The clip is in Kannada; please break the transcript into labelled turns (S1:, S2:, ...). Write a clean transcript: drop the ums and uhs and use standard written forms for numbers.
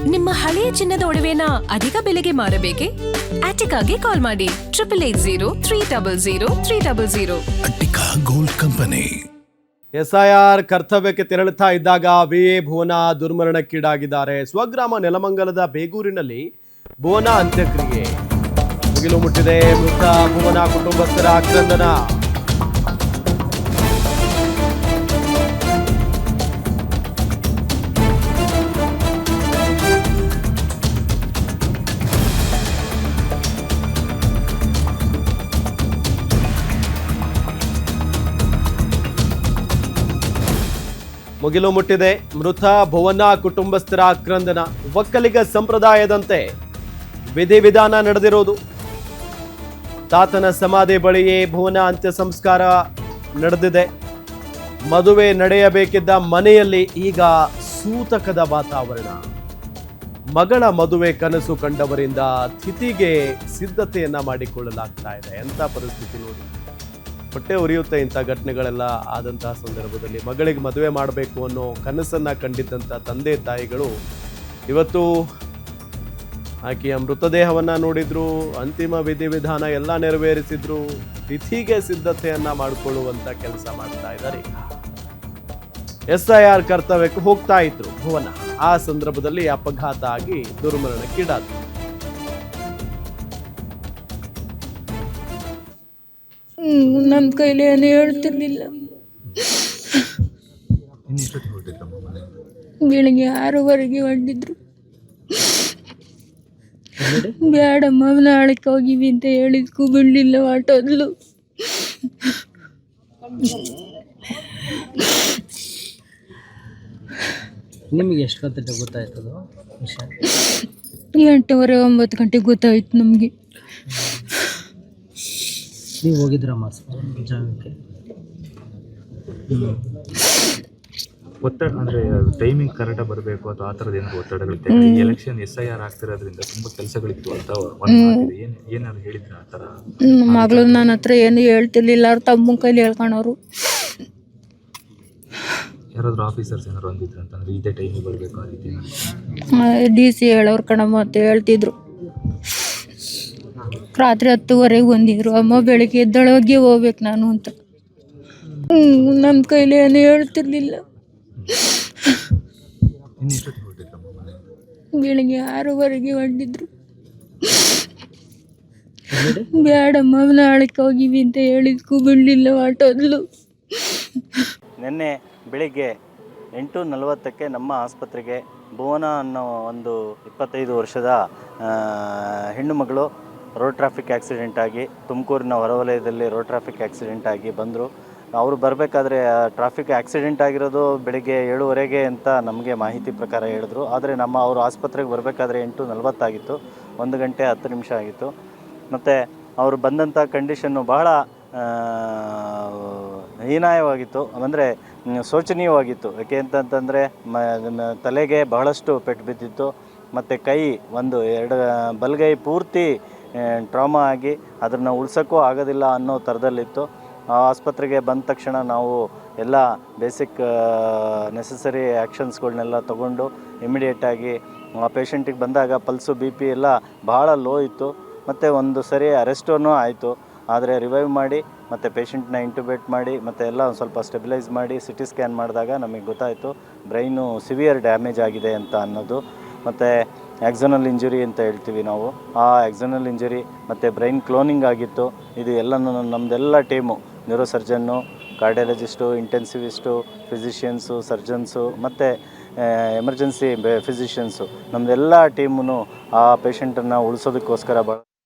S1: ನಿಮ್ಮ ಹಳೆಯ ಚಿನ್ನದ ಒಡವೆನ ಅಧಿಕ ಬೆಲೆಗೆ ಮಾರಬೇಕೆ? ಆಟಿಕಾಗೆ ಕಾಲ್ ಮಾಡಿ 8880
S2: ಅಟ್ಟಿಕಾ ಗೋಲ್ಡ್ ಕಂಪನಿ.
S3: ಎಸ್ಐಆರ್ ಕರ್ತವ್ಯಕ್ಕೆ ತೆರಳುತ್ತಾ ಇದ್ದಾಗ ವಿಎ ಭುವನ ದುರ್ಮರಣಕ್ಕೀಡಾಗಿದ್ದಾರೆ. ಸ್ವಗ್ರಾಮ ನೆಲಮಂಗಲದ ಬೇಗೂರಿನಲ್ಲಿ ಭುವನ ಅಂತ್ಯಕ್ರಿಯೆ ಮುಗಿಲು ಮುಟ್ಟಿದೆ. ಮೃತ ಭುವನ ಕುಟುಂಬಸ್ಥರ ಆಕ್ರಂದನ. ಮುಗಿಲು ಮುಟ್ಟಿದೆ. ಮೃತ ಭುವನ ಕುಟುಂಬಸ್ಥರ ಆಕ್ರಂದನ. ಒಕ್ಕಲಿಗ ಸಂಪ್ರದಾಯದಂತೆ ವಿಧಿವಿಧಾನ ನಡೆದಿರೋದು. ತಾತನ ಸಮಾಧಿ ಬಳಿಯೇ ಭುವನ ಅಂತ್ಯ ಸಂಸ್ಕಾರ ನಡೆದಿದೆ. ಮದುವೆ ನಡೆಯಬೇಕಿದ್ದ ಮನೆಯಲ್ಲಿ ಈಗ ಸೂತಕದ ವಾತಾವರಣ. ಮಗಳ ಮದುವೆ ಕನಸು ಕಂಡವರಿಂದ ತಿಥಿಗೆ ಸಿದ್ಧತೆಯನ್ನ ಮಾಡಿಕೊಳ್ಳಲಾಗ್ತಾ ಇದೆ. ಎಂಥ ಪರಿಸ್ಥಿತಿ ನೋಡಿ, ಹೊಟ್ಟೆ ಉರಿಯುತ್ತೆ ಇಂಥ ಘಟನೆಗಳೆಲ್ಲ ಆದಂತಹ ಸಂದರ್ಭದಲ್ಲಿ. ಮಗಳಿಗೆ ಮದುವೆ ಮಾಡಬೇಕು ಅನ್ನೋ ಕನಸನ್ನ ಕಂಡಿದ್ದಂಥ ತಂದೆ ತಾಯಿಗಳು ಇವತ್ತು ಆಕೆಯ ಮೃತದೇಹವನ್ನ ನೋಡಿದ್ರು, ಅಂತಿಮ ವಿಧಿವಿಧಾನ ಎಲ್ಲ ನೆರವೇರಿಸಿದ್ರು, ತಿಥಿಗೆ ಸಿದ್ಧತೆಯನ್ನ ಮಾಡಿಕೊಳ್ಳುವಂತ ಕೆಲಸ ಮಾಡ್ತಾ ಇದ್ದಾರೆ. ಎಸ್ಐಆರ್ ಕರ್ತವ್ಯಕ್ಕೆ ಹೋಗ್ತಾ ಇದ್ರು ಭುವನ. ಆ ಸಂದರ್ಭದಲ್ಲಿ ಅಪಘಾತ ಆಗಿ ದುರ್ಮರಣಕ್ಕೀಡಾದ್ರು.
S4: ನಮ್ಮ ಕೈಲಿ ಏನು ಹೇಳ್ತಿರ್ಲಿಲ್ಲ. ಬೆಳಿಗ್ಗೆ 6:30 ಹೊರಟಿದ್ರು. ಬೇಡಮ್ಮ ನಾಳೆಗೆ ಹೋಗಿವಿ ಅಂತ ಹೇಳಿದ್ಕು ಬಿಡಲಿಲ್ಲ ಆಟೋದ್ಲು.
S5: ನಿಮಗೆ ಎಷ್ಟು ಗಂಟೆ ಗೊತ್ತಾಯ್ತದು ವಿಷಯ?
S4: 8:30 9 ಗಂಟೆಗೆ ಗೊತ್ತಾಯ್ತು ನಮಗೆ.
S5: ನೀವು ಹೋಗಿದ್ರ ಜಾಗಕ್ಕೆ?
S6: ಒತ್ತಡ ಅಂದರೆ ಟೈಮಿಂಗ್ ಕರೆಕ್ಟಾಗಿ ಬರಬೇಕು ಅಥವಾ ಆ ಥರದ್ದು ಏನಾದ್ರು ಒತ್ತಡಗಳಿರುತ್ತೆ? ಎಲೆಕ್ಷನ್ SIR ಆಗ್ತಿರೋದ್ರಿಂದ ತುಂಬ ಕೆಲಸಗಳಿತ್ತು ಅಂತ ಏನಾದ್ರು ಹೇಳಿದ್ರೆ ಆ ಥರ?
S4: ಮಗಳು ನನ್ನ ಹತ್ರ ಏನು ಹೇಳ್ತಿರ್ಲಿಲ್ಲ. ಅವ್ರ ತಮ್ಮನ ಕೈಲಿ ಹೇಳ್ಕೊಳೋರು.
S6: ಯಾರಾದರೂ ಆಫೀಸರ್ಸ್ ಏನಾದ್ರು ಅಂದಿದ್ರು ಅಂತಂದ್ರೆ ಇದೇ ಟೈಮಿಗೆ ಬರಬೇಕು ಆ ರೀತಿ?
S4: DC ಹೇಳೋರು ಕಣಮ್ಮ ಅಂತ ಹೇಳ್ತಿದ್ರು. ರಾತ್ರಿ 10:30 ಬಂದಿದ್ರು. ಅಮ್ಮ ಬೆಳಿಗ್ಗೆ ಎದ್ದೊಳಗೆ ಹೋಗ್ಬೇಕು ನಾನು ಅಂತ. ನಮ್ಮ ಕೈಲಿ ಏನು ಹೇಳ್ತಿರ್ಲಿಲ್ಲ. ಬೆಳಿಗ್ಗೆ 6:30 ಹೊರಟಿದ್ರು. ಬೇಡಮ್ಮ ನಾಳೆಗೆ ಹೋಗಿವಿ ಅಂತ ಹೇಳಿದ್ಕು ಬಿಡಲಿಲ್ಲ ಆಟೋದ್ಲು.
S7: ನಿನ್ನೆ ಬೆಳಿಗ್ಗೆ 8:40ಕ್ಕೆ ನಮ್ಮ ಆಸ್ಪತ್ರೆಗೆ ಭುವನ ಅನ್ನೋ ಒಂದು 25 ವರ್ಷದ ಹೆಣ್ಣು ಮಗಳು ರೋಡ್ ಟ್ರಾಫಿಕ್ ಆಕ್ಸಿಡೆಂಟ್ ಆಗಿ ತುಮಕೂರಿನ ಹೊರವಲಯದಲ್ಲಿ ರೋಡ್ ಟ್ರಾಫಿಕ್ ಆಕ್ಸಿಡೆಂಟ್ ಆಗಿ ಬಂದರು. ಅವರು ಬರಬೇಕಾದ್ರೆ ಟ್ರಾಫಿಕ್ ಆಕ್ಸಿಡೆಂಟ್ ಆಗಿರೋದು ಬೆಳಿಗ್ಗೆ 7:30 ಅಂತ ನಮಗೆ ಮಾಹಿತಿ ಪ್ರಕಾರ ಹೇಳಿದ್ರು. ಆದರೆ ಅವರು ಆಸ್ಪತ್ರೆಗೆ ಬರಬೇಕಾದ್ರೆ 8:40 ಆಗಿತ್ತು. 1 ಗಂಟೆ 10 ನಿಮಿಷ ಆಗಿತ್ತು. ಮತ್ತು ಅವರು ಬಂದಂಥ ಕಂಡೀಷನ್ನು ಬಹಳ ಹೀನಾಯವಾಗಿತ್ತು, ಅಂದರೆ ಶೋಚನೀಯವಾಗಿತ್ತು. ಯಾಕೆ ಅಂತಂತಂದರೆ ತಲೆಗೆ ಬಹಳಷ್ಟು ಪೆಟ್ಟು ಬಿದ್ದಿತ್ತು ಮತ್ತು ಕೈ ಬಲಗೈ ಪೂರ್ತಿ ಟ್ರಾಮಾ ಆಗಿ ಅದನ್ನು ಉಳ್ಸೋಕ್ಕೂ ಆಗೋದಿಲ್ಲ ಅನ್ನೋ ಥರದಲ್ಲಿತ್ತು. ಆ ಆಸ್ಪತ್ರೆಗೆ ಬಂದ ತಕ್ಷಣ ನಾವು ಎಲ್ಲ ಬೇಸಿಕ್ ನೆಸಸರಿ ಆ್ಯಕ್ಷನ್ಸ್ಗಳನ್ನೆಲ್ಲ ತೊಗೊಂಡು ಇಮಿಡಿಯೇಟಾಗಿ ಆ ಪೇಷಂಟಿಗೆ ಬಂದಾಗ ಪಲ್ಸು BP ಎಲ್ಲ ಭಾಳ ಲೋ ಇತ್ತು. ಮತ್ತು ಒಂದು ಸರಿ ಅರೆಸ್ಟೂ ಆಯಿತು. ಆದರೆ ರಿವೈವ್ ಮಾಡಿ ಮತ್ತು ಪೇಷಂಟ್ನ ಇಂಟುಬೇಟ್ ಮಾಡಿ ಮತ್ತು ಎಲ್ಲ ಒಂದು ಸ್ವಲ್ಪ ಸ್ಟೆಬಿಲೈಸ್ ಮಾಡಿ CT ಸ್ಕ್ಯಾನ್ ಮಾಡಿದಾಗ ನಮಗೆ ಗೊತ್ತಾಯಿತು ಬ್ರೈನು ಸಿವಿಯರ್ ಡ್ಯಾಮೇಜ್ ಆಗಿದೆ ಅಂತ ಅನ್ನೋದು. ಮತ್ತು ಆಕ್ಸನಲ್ ಇಂಜುರಿ ಅಂತ ಹೇಳ್ತೀವಿ ನಾವು. ಆ ಆಕ್ಸನಲ್ ಇಂಜುರಿ ಮತ್ತು ಬ್ರೈನ್ ಕ್ಲೋನಿಂಗ್ ಆಗಿತ್ತು. ಇದು ಎಲ್ಲನೂ ನಮ್ಮದೆಲ್ಲ team, neuro surgeon, cardiologist, intensivist, physicians, surgeons ಮತ್ತು ಎಮರ್ಜೆನ್ಸಿ ಫಿಸಿಷಿಯನ್ಸು, ನಮ್ಮದೆಲ್ಲ ಟೀಮು ಆ ಪೇಷಂಟನ್ನು ಉಳಿಸೋದಕ್ಕೋಸ್ಕರ